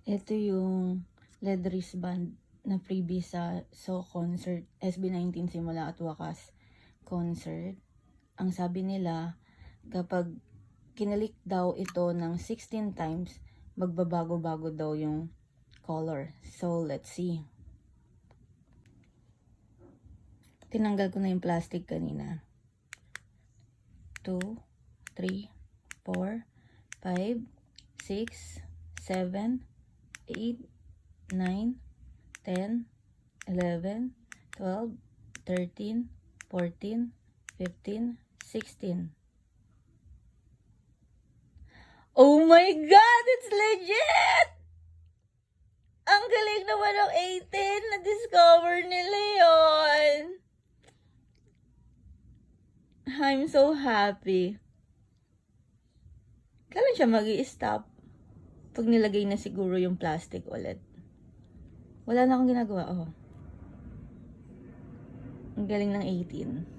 Ito yung LED wristband na freebie sa concert, SB19 Simula at Wakas concert. Ang sabi nila, kapag kinalik daw ito ng 16 times, magbabago-bago daw yung color. So, let's see. Tinanggal ko na yung plastic kanina. 2, 3, 4, 5, 6, 7, 8, 9, 10, 11, 12, 13, 14, 15, 16. Oh my God! It's legit! Ang galing naman ng 18! Na-discover nila yon. I'm so happy. Kailan siya mag-i-stop? Pag nilagay na siguro yung plastic ulit. Wala na akong ginagawa. Oh. Ang galing ng 18.